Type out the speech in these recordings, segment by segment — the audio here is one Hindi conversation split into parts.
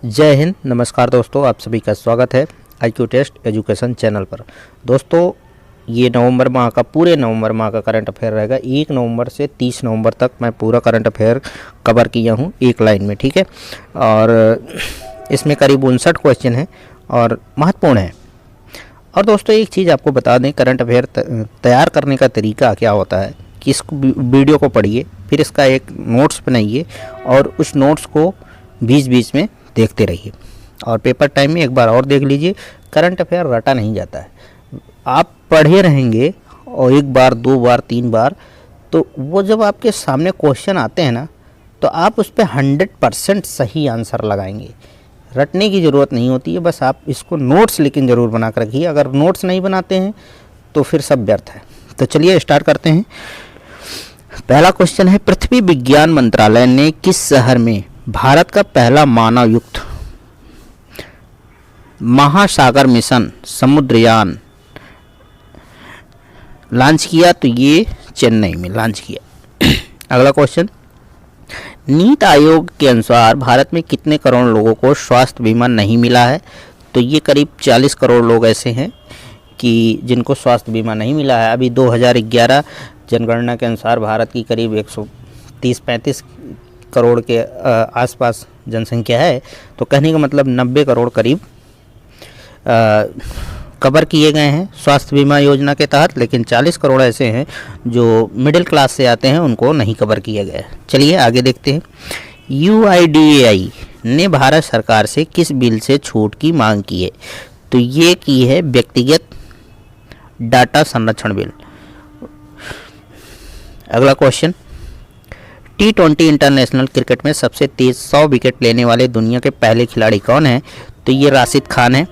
जय हिंद, नमस्कार दोस्तों, आप सभी का स्वागत है IQ टेस्ट एजुकेशन चैनल पर। दोस्तों, ये नवंबर माह का पूरे नवंबर माह का करंट अफेयर रहेगा। 1 नवंबर से 30 नवंबर तक मैं पूरा करंट अफेयर कवर किया हूँ एक लाइन में, ठीक है। और इसमें करीब 59 क्वेश्चन हैं और महत्वपूर्ण है। और दोस्तों, एक चीज़ आपको बता दें, करंट अफेयर तैयार करने का तरीका क्या होता है कि इस वीडियो को पढ़िए, फिर इसका एक नोट्स बनाइए और उस नोट्स को बीच बीच में देखते रहिए और पेपर टाइम में एक बार और देख लीजिए। करंट अफेयर रटा नहीं जाता है, आप पढ़े रहेंगे और एक बार, दो बार, तीन बार, तो वो जब आपके सामने क्वेश्चन आते हैं ना, तो आप उस पर 100% सही आंसर लगाएंगे। रटने की ज़रूरत नहीं होती है, बस आप इसको नोट्स लेकिन ज़रूर बना कर रखिए। अगर नोट्स नहीं बनाते हैं तो फिर सब व्यर्थ है। तो चलिए स्टार्ट करते हैं। पहला क्वेश्चन है, पृथ्वी विज्ञान मंत्रालय ने किस शहर में भारत का पहला मानव युक्त महासागर मिशन समुद्रयान लॉन्च किया? तो ये चेन्नई में लॉन्च किया। अगला क्वेश्चन, नीति आयोग के अनुसार भारत में कितने करोड़ लोगों को स्वास्थ्य बीमा नहीं मिला है? तो ये करीब 40 करोड़ लोग ऐसे हैं कि जिनको स्वास्थ्य बीमा नहीं मिला है। अभी 2011 जनगणना के अनुसार भारत की करीब 130-135 करोड़ के आसपास जनसंख्या है। तो कहने का मतलब 90 करोड़ करीब कवर किए गए हैं स्वास्थ्य बीमा योजना के तहत, लेकिन 40 करोड़ ऐसे हैं जो मिडिल क्लास से आते हैं, उनको नहीं कवर किया गया है। चलिए आगे देखते हैं। UIDAI ने भारत सरकार से किस बिल से छूट की मांग की है? तो ये की है व्यक्तिगत डाटा संरक्षण बिल। अगला क्वेश्चन, T20 इंटरनेशनल क्रिकेट में सबसे तेज 100 विकेट लेने वाले दुनिया के पहले खिलाड़ी कौन हैं? तो ये राशिद खान है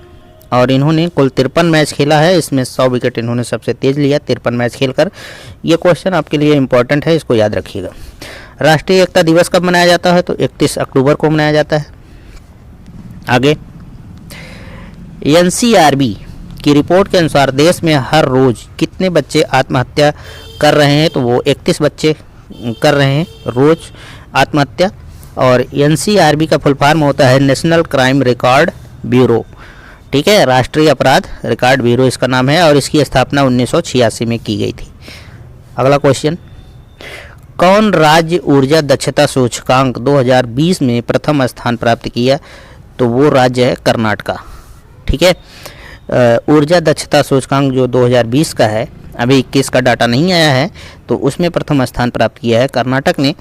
और इन्होंने कुल 53 मैच खेला है, इसमें 100 विकेट इन्होंने सबसे तेज लिया 53 मैच खेलकर। ये क्वेश्चन आपके लिए इंपॉर्टेंट है, इसको याद रखिएगा। राष्ट्रीय एकता दिवस कब मनाया जाता है? तो 31 अक्टूबर को मनाया जाता है। आगे, NCRB की रिपोर्ट के अनुसार देश में हर रोज कितने बच्चे आत्महत्या कर रहे हैं? तो वो 31 बच्चे कर रहे हैं रोज आत्महत्या। और NCRB का फुल फॉर्म होता है नेशनल क्राइम रिकॉर्ड ब्यूरो, ठीक है, राष्ट्रीय अपराध रिकॉर्ड ब्यूरो इसका नाम है और इसकी स्थापना 1986 में की गई थी। अगला क्वेश्चन, कौन राज्य ऊर्जा दक्षता सूचकांक 2020 में प्रथम स्थान प्राप्त किया? तो वो राज्य है कर्नाटका, ठीक है। ऊर्जा दक्षता सूचकांक जो 2020 का है, अभी 21 का डाटा नहीं आया है, तो उसमें प्रथम स्थान प्राप्त किया है कर्नाटक ने।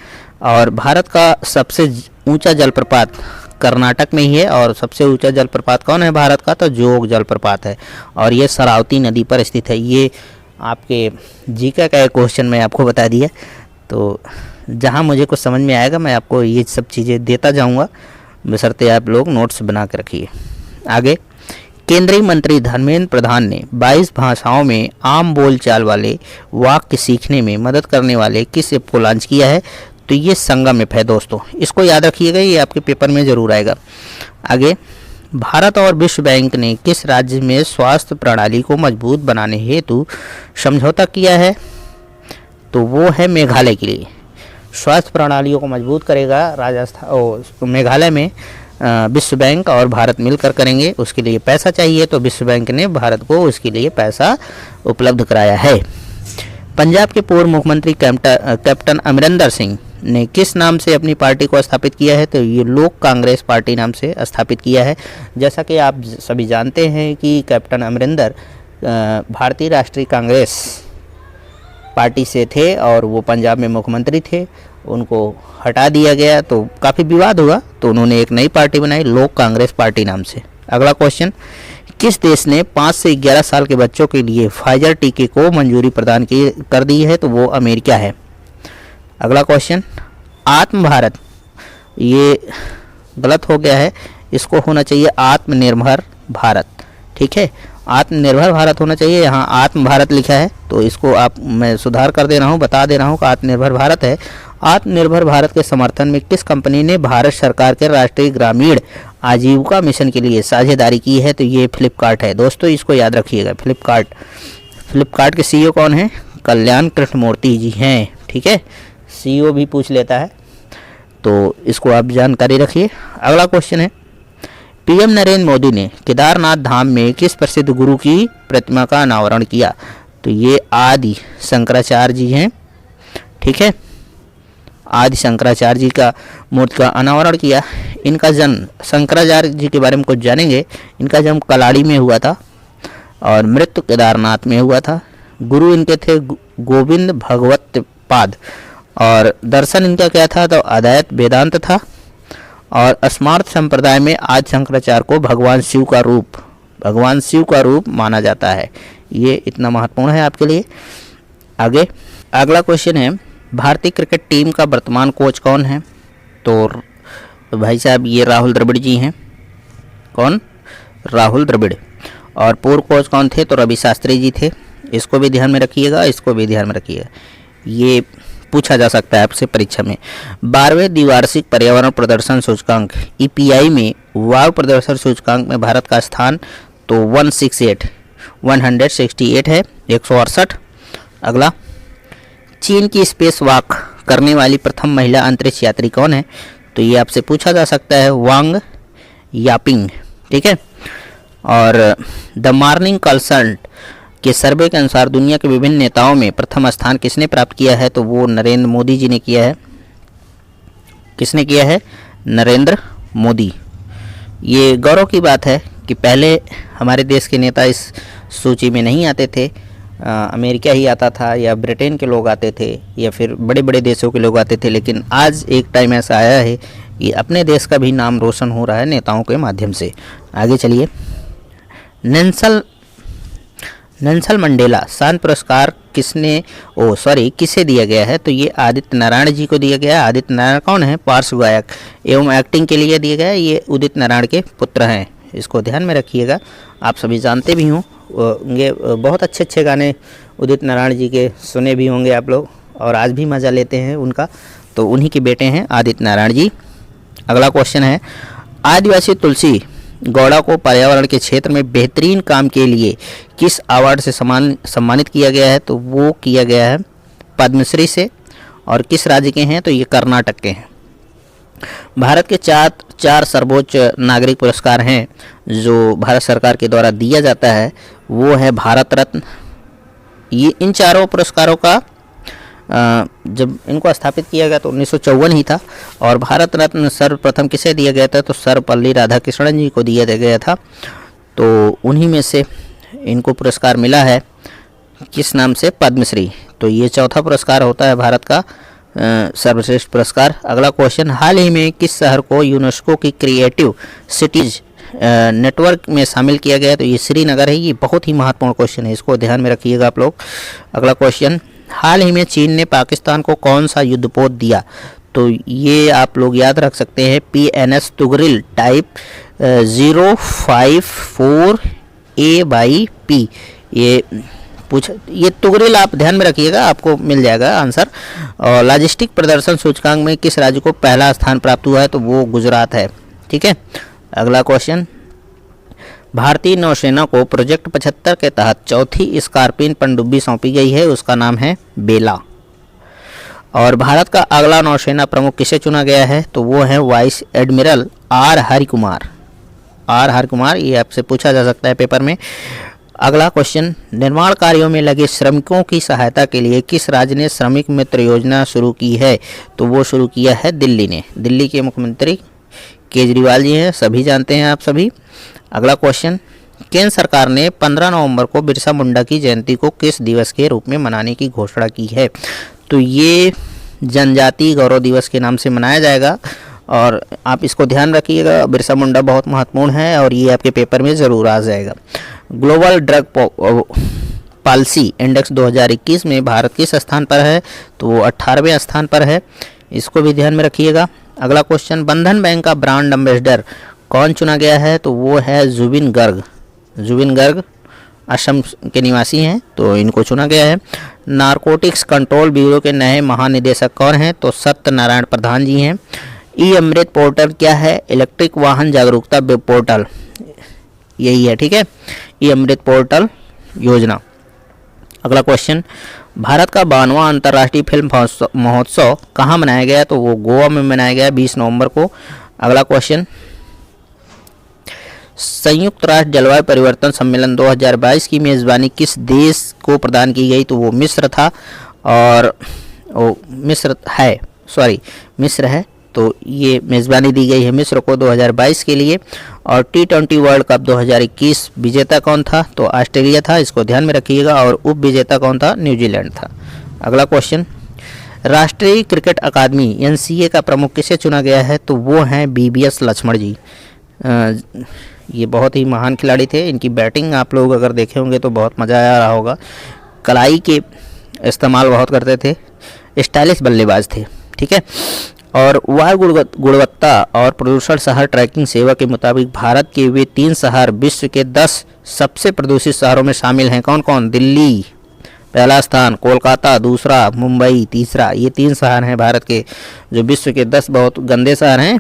और भारत का सबसे ऊंचा जलप्रपात कर्नाटक में ही है। और सबसे ऊंचा जलप्रपात कौन है भारत का? तो जोग जलप्रपात है और ये शरावती नदी पर स्थित है। ये आपके जीके का एक क्वेश्चन मैं आपको बता दिया। तो जहाँ मुझे कुछ समझ में आएगा मैं आपको ये सब चीज़ें देता जाऊँगा, बशर्ते आप लोग नोट्स बना के रखिए। आगे, केंद्रीय मंत्री धर्मेंद्र प्रधान ने 22 भाषाओं में आम बोलचाल वाले वाक्य सीखने में मदद करने वाले किस ऐप को लॉन्च किया है? तो ये संगम ऐप है दोस्तों, इसको याद रखिएगा, ये आपके पेपर में ज़रूर आएगा। आगे, भारत और विश्व बैंक ने किस राज्य में स्वास्थ्य प्रणाली को मजबूत बनाने हेतु समझौता किया है? तो वो है मेघालय के लिए। स्वास्थ्य प्रणालियों को मजबूत करेगा राजस्थान, मेघालय में विश्व बैंक और भारत मिलकर करेंगे। उसके लिए पैसा चाहिए, तो विश्व बैंक ने भारत को उसके लिए पैसा उपलब्ध कराया है। पंजाब के पूर्व मुख्यमंत्री कैप्टन अमरिंदर सिंह ने किस नाम से अपनी पार्टी को स्थापित किया है? तो ये लोक कांग्रेस पार्टी नाम से स्थापित किया है। जैसा कि आप सभी जानते हैं कि कैप्टन अमरिंदर भारतीय राष्ट्रीय कांग्रेस पार्टी से थे और वो पंजाब में मुख्यमंत्री थे, उनको हटा दिया गया तो काफ़ी विवाद हुआ, तो उन्होंने एक नई पार्टी बनाई लोक कांग्रेस पार्टी नाम से। अगला क्वेश्चन, किस देश ने 5 से 11 साल के बच्चों के लिए फाइजर टीके को मंजूरी प्रदान कर दी है? तो वो अमेरिका है। अगला क्वेश्चन, आत्म भारत, ये गलत हो गया है, इसको होना चाहिए आत्मनिर्भर भारत, ठीक है, आत्मनिर्भर भारत होना चाहिए, यहाँ आत्म भारत लिखा है, तो इसको मैं सुधार कर दे रहा हूँ, बता दे रहा हूँ कि आत्मनिर्भर भारत है। आत्मनिर्भर भारत के समर्थन में किस कंपनी ने भारत सरकार के राष्ट्रीय ग्रामीण आजीविका मिशन के लिए साझेदारी की है? तो ये फ्लिपकार्ट है दोस्तों, इसको याद रखिएगा। फ्लिपकार्ट के CEO कौन है? कल्याण कृष्णमूर्ति जी हैं, ठीक है, CEO भी पूछ लेता है, तो इसको आप जानकारी रखिए। अगला क्वेश्चन है, पीएम नरेंद्र मोदी ने केदारनाथ धाम में किस प्रसिद्ध गुरु की प्रतिमा का अनावरण किया? तो ये आदि शंकराचार्य जी हैं, ठीक है, आदि शंकराचार्य जी का मूर्ति का अनावरण किया। इनका जन्म, शंकराचार्य जी के बारे में कुछ जानेंगे। इनका जन्म कलाड़ी में हुआ था और मृत्यु केदारनाथ में हुआ था। गुरु इनके थे गोविंद भगवत पाद और दर्शन इनका क्या था? तो अद्वैत वेदांत था। और स्मार्त संप्रदाय में आदि शंकराचार्य को भगवान शिव का रूप माना जाता है। ये इतना महत्वपूर्ण है आपके लिए। आगे अगला क्वेश्चन है, भारतीय क्रिकेट टीम का वर्तमान कोच कौन है? तो भाई साहब ये राहुल द्रविड़ जी हैं। कौन? राहुल द्रविड़। और पूर्व कोच कौन थे? तो रवि शास्त्री जी थे। इसको भी ध्यान में रखिएगा, इसको भी ध्यान में रखिएगा, ये पूछा जा सकता है आपसे परीक्षा में। 12वें द्विवार्षिक पर्यावरण प्रदर्शन सूचकांक EPI में वायु प्रदर्शन सूचकांक में भारत का स्थान तो 168 है, 168। अगला, चीन की स्पेस वॉक करने वाली प्रथम महिला अंतरिक्ष यात्री कौन है? तो ये आपसे पूछा जा सकता है, वांग यापिंग, ठीक है। और द मॉर्निंग कंसल्ट के सर्वे के अनुसार दुनिया के विभिन्न नेताओं में प्रथम स्थान किसने प्राप्त किया है? तो वो नरेंद्र मोदी जी ने किया है। किसने किया है? नरेंद्र मोदी। ये गौरव की बात है कि पहले हमारे देश के नेता इस सूची में नहीं आते थे, अमेरिका ही आता था या ब्रिटेन के लोग आते थे या फिर बड़े बड़े देशों के लोग आते थे। लेकिन आज एक टाइम ऐसा आया है कि अपने देश का भी नाम रोशन हो रहा है नेताओं के माध्यम से। आगे चलिए, नेल्सन मंडेला शांति पुरस्कार किसे दिया गया है? तो ये आदित्य नारायण जी को दिया गया है। आदित्य नारायण कौन है? पार्श्व गायक एवं एक्टिंग के लिए दिया गया है। ये उदित नारायण के पुत्र हैं, इसको ध्यान में रखिएगा। आप सभी जानते भी होंगे, बहुत अच्छे अच्छे गाने उदित नारायण जी के सुने भी होंगे आप लोग और आज भी मज़ा लेते हैं उनका। तो उन्हीं के बेटे हैं आदित्य नारायण जी। अगला क्वेश्चन है, आदिवासी तुलसी गौड़ा को पर्यावरण के क्षेत्र में बेहतरीन काम के लिए किस अवार्ड से सम्मानित किया गया है? तो वो किया गया है पद्मश्री से। और किस राज्य के हैं? तो ये कर्नाटक के हैं। भारत के चार सर्वोच्च नागरिक पुरस्कार हैं जो भारत सरकार के द्वारा दिया जाता है, वो है भारत रत्न। ये इन चारों पुरस्कारों का जब इनको स्थापित किया गया तो 1954 ही था। और भारत रत्न सर्वप्रथम किसे दिया गया था? तो सर्वपल्ली राधाकृष्णन जी को दिया गया था। तो उन्हीं में से इनको पुरस्कार मिला है, किस नाम से? पद्मश्री। तो ये चौथा पुरस्कार होता है भारत का सर्वश्रेष्ठ पुरस्कार। अगला क्वेश्चन, हाल ही में किस शहर को यूनेस्को की क्रिएटिव सिटीज नेटवर्क में शामिल किया गया? तो ये श्रीनगर है। ये बहुत ही महत्वपूर्ण क्वेश्चन है, इसको ध्यान में रखिएगा आप लोग। अगला क्वेश्चन, हाल ही में चीन ने पाकिस्तान को कौन सा युद्धपोत दिया? तो ये आप लोग याद रख सकते हैं, PNS तुगरिल टाइप 054A/P। ये तुगरिल आप ध्यान में रखिएगा, आपको मिल जाएगा आंसर। और लॉजिस्टिक प्रदर्शन सूचकांक में किस राज्य को पहला स्थान प्राप्त हुआ है? तो वो गुजरात है, ठीक है। अगला क्वेश्चन, भारतीय नौसेना को प्रोजेक्ट 75 के तहत चौथी स्कॉर्पियन पनडुब्बी सौंपी गई है, उसका नाम है बेला। और भारत का अगला नौसेना प्रमुख किसे चुना गया है? तो वो है वाइस एडमिरल R हरिकुमार। ये आपसे पूछा जा सकता है पेपर में। अगला क्वेश्चन, निर्माण कार्यों में लगे श्रमिकों की सहायता के लिए किस राज्य ने श्रमिक मित्र योजना शुरू की है? तो वो शुरू किया है दिल्ली ने। दिल्ली के मुख्यमंत्री केजरीवाल जी हैं, सभी जानते हैं आप सभी। अगला क्वेश्चन, केंद्र सरकार ने 15 नवंबर को बिरसा मुंडा की जयंती को किस दिवस के रूप में मनाने की घोषणा की है? तो ये जनजाति गौरव दिवस के नाम से मनाया जाएगा और आप इसको ध्यान रखिएगा। बिरसा मुंडा बहुत महत्वपूर्ण है और ये आपके पेपर में ज़रूर आ जाएगा। ग्लोबल ड्रग पॉलिसी इंडेक्स 2021 में भारत किस स्थान पर है? तो वो 18वें स्थान पर है, इसको भी ध्यान में रखिएगा। अगला क्वेश्चन, बंधन बैंक का ब्रांड एम्बेसडर कौन चुना गया है? तो वो है जुबिन गर्ग असम के निवासी हैं, तो इनको चुना गया है। नारकोटिक्स कंट्रोल ब्यूरो के नए महानिदेशक कौन हैं? तो सत्यनारायण प्रधान जी हैं। ई अमृत पोर्टल क्या है? इलेक्ट्रिक वाहन जागरूकता वेब पोर्टल, यही है, ठीक है, ई अमृत पोर्टल योजना। अगला क्वेश्चन, भारत का 52वां अंतर्राष्ट्रीय फिल्म महोत्सव कहाँ मनाया गया? तो वो गोवा में मनाया गया 20 नवंबर को। अगला क्वेश्चन, संयुक्त राष्ट्र जलवायु परिवर्तन सम्मेलन 2022 की मेज़बानी किस देश को प्रदान की गई? तो वो मिस्र था, और वो मिस्र है। तो ये मेज़बानी दी गई है मिस्र को 2022 के लिए। और T20 वर्ल्ड कप 2021 विजेता कौन था? तो ऑस्ट्रेलिया था, इसको ध्यान में रखिएगा। और उप विजेता कौन था? न्यूजीलैंड था। अगला क्वेश्चन, राष्ट्रीय क्रिकेट अकादमी NCA का प्रमुख किसे चुना गया है? तो वो हैं BBS लक्ष्मण जी। ये बहुत ही महान खिलाड़ी थे। इनकी बैटिंग आप लोग अगर देखे होंगे तो बहुत मज़ा आ रहा होगा। कलाई के इस्तेमाल बहुत करते थे, स्टाइलिश बल्लेबाज थे, ठीक है। और वायु गुणवत्ता और प्रदूषण शहर ट्रैकिंग सेवा के मुताबिक भारत के वे 3 शहर विश्व के 10 सबसे प्रदूषित शहरों में शामिल हैं। कौन कौन? दिल्ली पहला स्थान, कोलकाता दूसरा, मुंबई तीसरा। ये 3 शहर हैं भारत के जो विश्व के 10 बहुत गंदे शहर हैं।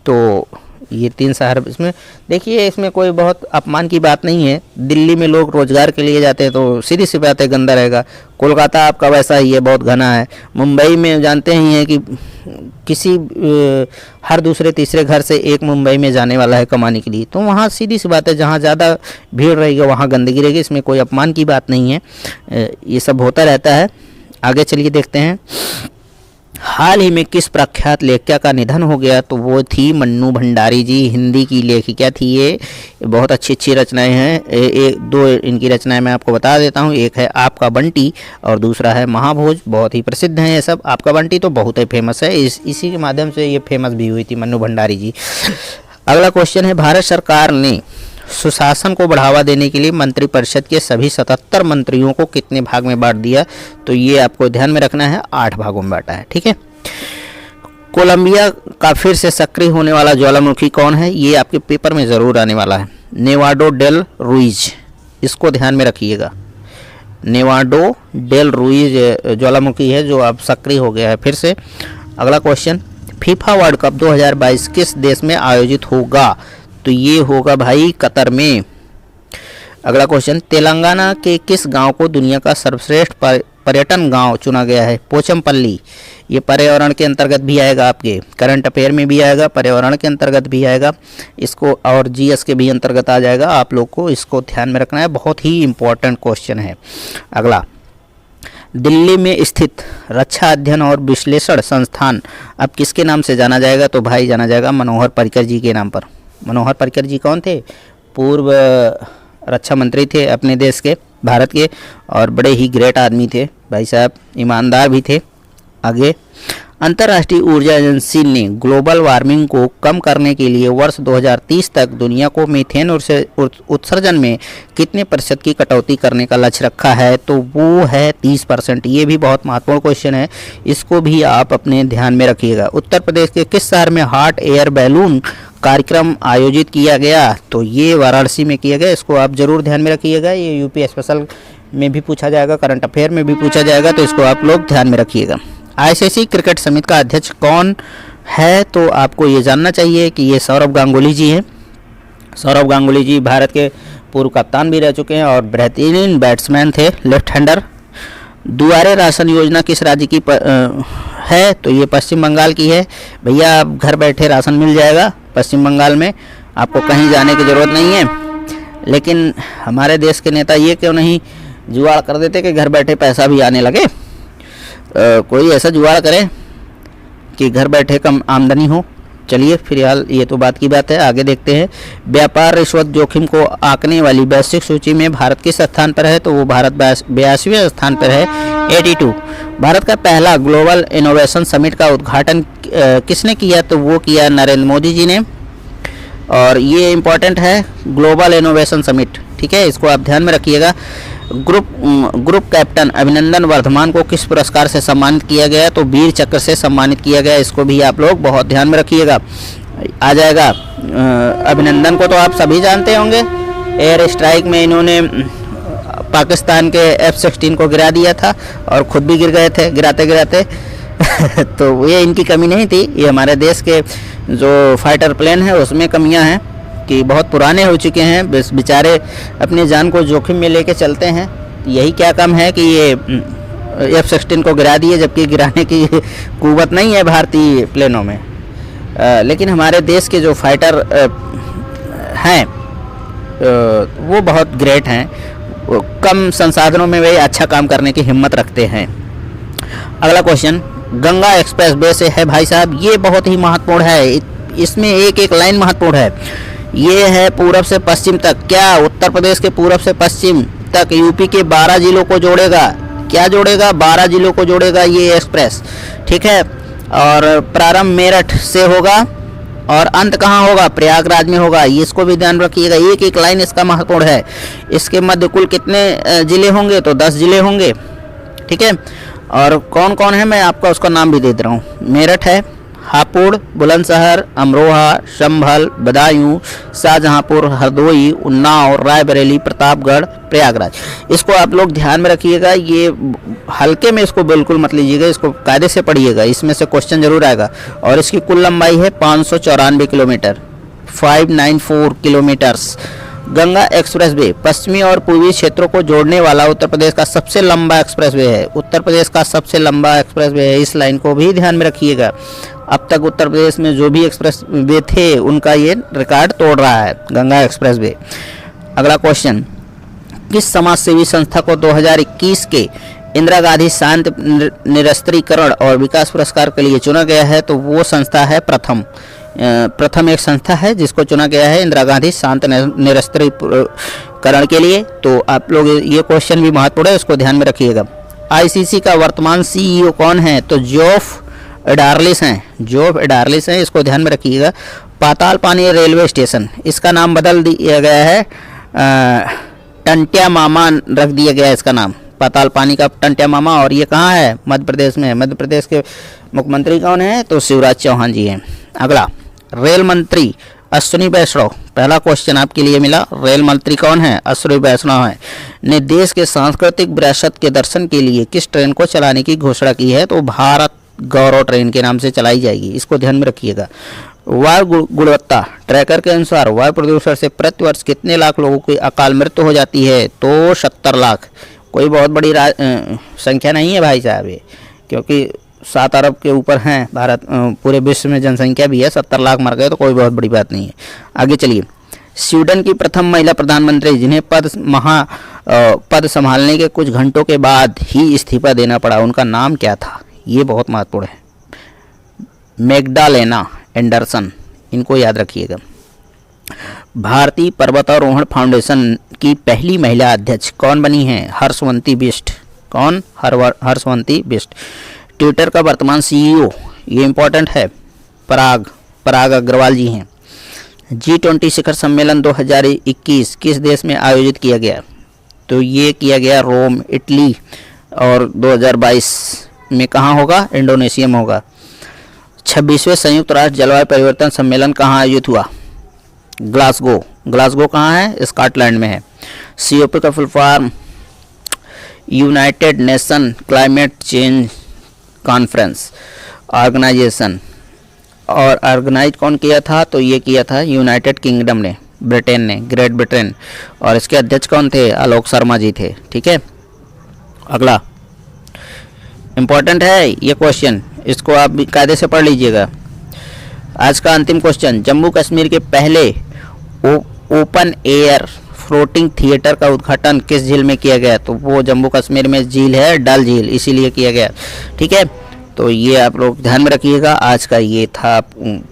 तो ये 3 शहर इसमें देखिए, इसमें कोई बहुत अपमान की बात नहीं है। दिल्ली में लोग रोजगार के लिए जाते हैं तो सीधी सी बात है गंदा रहेगा। कोलकाता आपका वैसा ही है, बहुत घना है। मुंबई में जानते ही हैं कि किसी हर दूसरे तीसरे घर से एक मुंबई में जाने वाला है कमाने के लिए। तो वहाँ सीधी सी बात है, जहाँ ज़्यादा भीड़ रहेगी वहाँ गंदगी रहेगी। इसमें कोई अपमान की बात नहीं है, ये सब होता रहता है। आगे चलिए देखते हैं, हाल ही में किस प्रख्यात लेखिका का निधन हो गया? तो वो थी मन्नू भंडारी जी। हिंदी की लेखिका थी ये, बहुत अच्छी अच्छी रचनाएं हैं। दो इनकी रचनाएं मैं आपको बता देता हूँ। एक है आपका बंटी और दूसरा है महाभोज। बहुत ही प्रसिद्ध हैं ये सब। आपका बंटी तो बहुत ही फेमस है, इसी के माध्यम से ये फेमस भी हुई थी मन्नू भंडारी जी। अगला क्वेश्चन है, भारत सरकार ने सुशासन को बढ़ावा देने के लिए मंत्रिपरिषद के सभी 77 मंत्रियों को कितने भाग में बांट दिया? तो ये आपको ध्यान में रखना है, 8 भागों में बांटा है, ठीक है। कोलंबिया का फिर से सक्रिय होने वाला ज्वालामुखी कौन है? ये आपके पेपर में ज़रूर आने वाला है, नेवाडो डेल रुइज। इसको ध्यान में रखिएगा, नेवाडो डेल रुइज ज्वालामुखी है जो अब सक्रिय हो गया है फिर से। अगला क्वेश्चन, फीफा वर्ल्ड कप 2022 किस देश में आयोजित होगा? तो ये होगा भाई कतर में। अगला क्वेश्चन, तेलंगाना के किस गांव को दुनिया का सर्वश्रेष्ठ पर्यटन गांव चुना गया है? पोचमपल्ली। ये पर्यावरण के अंतर्गत भी आएगा, आपके करंट अफेयर में भी आएगा, पर्यावरण के अंतर्गत भी आएगा इसको, और GS के भी अंतर्गत आ जाएगा। आप लोग को इसको ध्यान में रखना है, बहुत ही इंपॉर्टेंट क्वेश्चन है। अगला, दिल्ली में स्थित रक्षा अध्ययन और विश्लेषण संस्थान अब किसके नाम से जाना जाएगा? तो भाई जाना जाएगा मनोहर पर्रिकर जी के नाम पर। मनोहर पर्रिकर जी कौन थे? पूर्व रक्षा मंत्री थे अपने देश के, भारत के, और बड़े ही ग्रेट आदमी थे भाई साहब, ईमानदार भी थे। आगे, अंतर्राष्ट्रीय ऊर्जा एजेंसी ने ग्लोबल वार्मिंग को कम करने के लिए वर्ष 2030 तक दुनिया को मीथेन उत्सर्जन में कितने प्रतिशत की कटौती करने का लक्ष्य रखा है? तो वो है 30%। ये भी बहुत महत्वपूर्ण क्वेश्चन है, इसको भी आप अपने ध्यान में रखिएगा। उत्तर प्रदेश के किस शहर में हॉट एयर बैलून कार्यक्रम आयोजित किया गया? तो ये वाराणसी में किया गया। इसको आप जरूर ध्यान में रखिएगा, ये यूपी स्पेशल में भी पूछा जाएगा, करंट अफेयर में भी पूछा जाएगा, तो इसको आप लोग ध्यान में रखिएगा। ICC क्रिकेट समिति का अध्यक्ष कौन है? तो आपको ये जानना चाहिए कि ये सौरव गांगुली जी हैं। सौरव गांगुली जी भारत के पूर्व कप्तान भी रह चुके हैं और बेहतरीन बैट्समैन थे, लेफ्ट हैंडर। दुआरे राशन योजना किस राज्य की है? तो ये पश्चिम बंगाल की है। भैया आप घर बैठे राशन मिल जाएगा पश्चिम बंगाल में, आपको कहीं जाने की ज़रूरत नहीं है। लेकिन हमारे देश के नेता ये क्यों नहीं जुगाड़ कर देते कि घर बैठे पैसा भी आने लगे? कोई ऐसा जुगाड़ करे कि घर बैठे कम आमदनी हो। चलिए फिलहाल ये तो बात की बात है, आगे देखते हैं। व्यापार रिश्वत जोखिम को आंकने वाली वैश्विक सूची में भारत किस स्थान पर है? तो वो भारत 82वें स्थान पर है, 82। भारत का पहला ग्लोबल इनोवेशन समिट का उद्घाटन किसने किया? तो वो किया नरेंद्र मोदी जी ने। और ये इम्पोर्टेंट है ग्लोबल इनोवेशन समिट, ठीक है, इसको आप ध्यान में रखिएगा। ग्रुप कैप्टन अभिनंदन वर्धमान को किस पुरस्कार से सम्मानित किया गया? तो वीर चक्र से सम्मानित किया गया। इसको भी आप लोग बहुत ध्यान में रखिएगा, आ जाएगा। अभिनंदन को तो आप सभी जानते होंगे, एयर स्ट्राइक में इन्होंने पाकिस्तान के F-16 को गिरा दिया था और खुद भी गिर गए थे गिराते गिराते तो ये इनकी कमी नहीं थी, ये हमारे देश के जो फाइटर प्लेन है उसमें कमियां हैं कि बहुत पुराने हो चुके हैं, बेचारे अपनी जान को जोखिम में लेके चलते हैं। यही क्या कम है कि ये F-16 को गिरा दिए, जबकि गिराने की कुव्वत नहीं है भारतीय प्लेनों में। लेकिन हमारे देश के जो फाइटर हैं वो बहुत ग्रेट हैं, वो कम संसाधनों में वे अच्छा काम करने की हिम्मत रखते हैं। अगला क्वेश्चन गंगा एक्सप्रेस वे से है भाई साहब, ये बहुत ही महत्वपूर्ण है, इसमें एक एक लाइन महत्वपूर्ण है। ये है पूरब से पश्चिम तक, क्या उत्तर प्रदेश के पूरब से पश्चिम तक यूपी के 12 जिलों को जोड़ेगा। क्या जोड़ेगा? 12 जिलों को जोड़ेगा ये एक्सप्रेस, ठीक है। और प्रारंभ मेरठ से होगा और अंत कहाँ होगा? प्रयागराज में होगा, इसको भी ध्यान रखिएगा, एक एक लाइन इसका महत्वपूर्ण है। इसके मध्य कुल कितने जिले होंगे? तो 10 जिले होंगे, ठीक है। और कौन कौन है मैं आपको उसका नाम भी दे दे रहा हूँ। मेरठ है, हापुड़, बुलंदशहर, अमरोहा, संभल, बदायूं, शाहजहांपुर, हरदोई, उन्नाव, रायबरेली, प्रतापगढ़, प्रयागराज। इसको आप लोग ध्यान में रखिएगा, ये हल्के में इसको बिल्कुल मत लीजिएगा, इसको कायदे से पढ़िएगा, इसमें से क्वेश्चन जरूर आएगा। और इसकी कुल लंबाई है 594 kilometre, 594 kilometres. Ganga express way पश्चिमी और पूर्वी क्षेत्रों को जोड़ने वाला उत्तर प्रदेश का सबसे लंबा एक्सप्रेस वे है, उत्तर प्रदेश का सबसे लंबा एक्सप्रेस वे है, इस लाइन को भी ध्यान में रखिएगा। अब तक उत्तर प्रदेश में जो भी एक्सप्रेस वे थे उनका ये रिकॉर्ड तोड़ रहा है गंगा एक्सप्रेस वे। अगला क्वेश्चन, किस समाजसेवी संस्था को 2021 के इंदिरा गांधी शांति निरस्त्रीकरण और विकास पुरस्कार के लिए चुना गया है? तो वो संस्था है प्रथम एक संस्था है जिसको चुना गया है इंदिरा गांधी शांति निरस्त्रीकरण के लिए। तो आप लोग ये क्वेश्चन भी महत्वपूर्ण है, इसको ध्यान में रखिएगा। आईसीसी का वर्तमान सीईओ कौन है? तो जोफ एडारलिस हैं, जोफ एडारलिस हैं, इसको ध्यान में रखिएगा। पाताल पानी रेलवे स्टेशन, इसका नाम बदल दिया गया है, टंट्या मामा रख दिया गया है इसका नाम, पाताल पानी का टंट्या मामा। और ये कहाँ है? मध्य प्रदेश में। मध्य प्रदेश के मुख्यमंत्री कौन है? तो शिवराज चौहान जी हैं। अगला, रेल मंत्री अश्विनी वैष्णव, पहला क्वेश्चन आपके लिए मिला, रेल मंत्री कौन है? अश्विनी वैष्णव है, ने देश के सांस्कृतिक विरासत के दर्शन के लिए किस ट्रेन को चलाने की घोषणा की है? तो भारत गौरव ट्रेन के नाम से चलाई जाएगी, इसको ध्यान में रखिएगा। वायु गुणवत्ता ट्रैकर के अनुसार वायु प्रदूषण से प्रति वर्ष कितने लाख लोगों की अकाल मृत्यु हो जाती है? तो 70 लाख। कोई बहुत बड़ी संख्या नहीं है भाई साहब ये, क्योंकि 7 अरब के ऊपर हैं भारत, पूरे विश्व में जनसंख्या भी है, 70 लाख मर गए तो कोई बहुत बड़ी बात नहीं है। आगे चलिए, स्वीडन की प्रथम महिला प्रधानमंत्री जिन्हें पद संभालने के कुछ घंटों के बाद ही इस्तीफा देना पड़ा, उनका नाम क्या था? ये बहुत महत्वपूर्ण है, मैग्डालेना एंडरसन, इनको याद रखिएगा। भारतीय पर्वतारोहण फाउंडेशन की पहली महिला अध्यक्ष कौन बनी है? हर्षवंती बिष्ट। कौन? हर्षवंती बिष्ट। ट्विटर का वर्तमान सीईओ, ये इंपॉर्टेंट है, पराग अग्रवाल जी हैं। G20 शिखर सम्मेलन 2021 किस देश में आयोजित किया गया? तो ये किया गया रोम, इटली। और 2022 में कहाँ होगा? इंडोनेशिया में होगा। 26वें संयुक्त राष्ट्र जलवायु परिवर्तन सम्मेलन कहाँ आयोजित हुआ? ग्लासगो। ग्लासगो कहाँ है? स्कॉटलैंड में है। COP का full form United Nation climate change conference organisation. और ऑर्गेनाइज कौन किया था? तो ये किया था यूनाइटेड किंगडम ने, ब्रिटेन ने, ग्रेट ब्रिटेन। और इसके अध्यक्ष कौन थे? आलोक शर्मा जी थे, ठीक है। अगला इम्पोर्टेंट है ये क्वेश्चन, इसको आप भी कायदे से पढ़ लीजिएगा। आज का अंतिम क्वेश्चन, जम्मू कश्मीर के पहले ओपन एयर फ्लोटिंग थिएटर का उद्घाटन किस झील में किया गया? तो वो जम्मू कश्मीर में झील है, डल झील, इसीलिए किया गया, ठीक है। तो ये आप लोग ध्यान में रखिएगा। आज का ये था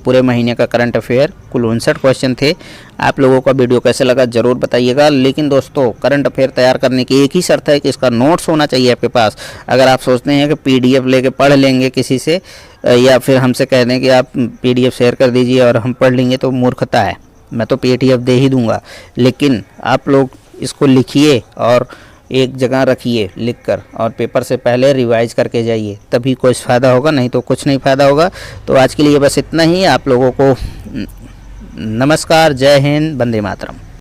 पूरे महीने का करंट अफेयर, कुल 59 क्वेश्चन थे। आप लोगों का वीडियो कैसे लगा ज़रूर बताइएगा। लेकिन दोस्तों, करंट अफेयर तैयार करने की एक ही शर्त है कि इसका नोट्स होना चाहिए आपके पास। अगर आप सोचते हैं कि PDF लेके पढ़ लेंगे किसी से, या फिर हमसे कह दें कि आप PDF शेयर कर दीजिए और हम पढ़ लेंगे, तो मूर्खता है। मैं तो PDF दे ही दूंगा, लेकिन आप लोग इसको लिखिए और एक जगह रखिए लिखकर, और पेपर से पहले रिवाइज करके जाइए, तभी कुछ फ़ायदा होगा, नहीं तो कुछ नहीं फ़ायदा होगा। तो आज के लिए बस इतना ही। आप लोगों को नमस्कार, जय हिंद, वंदे मातरम।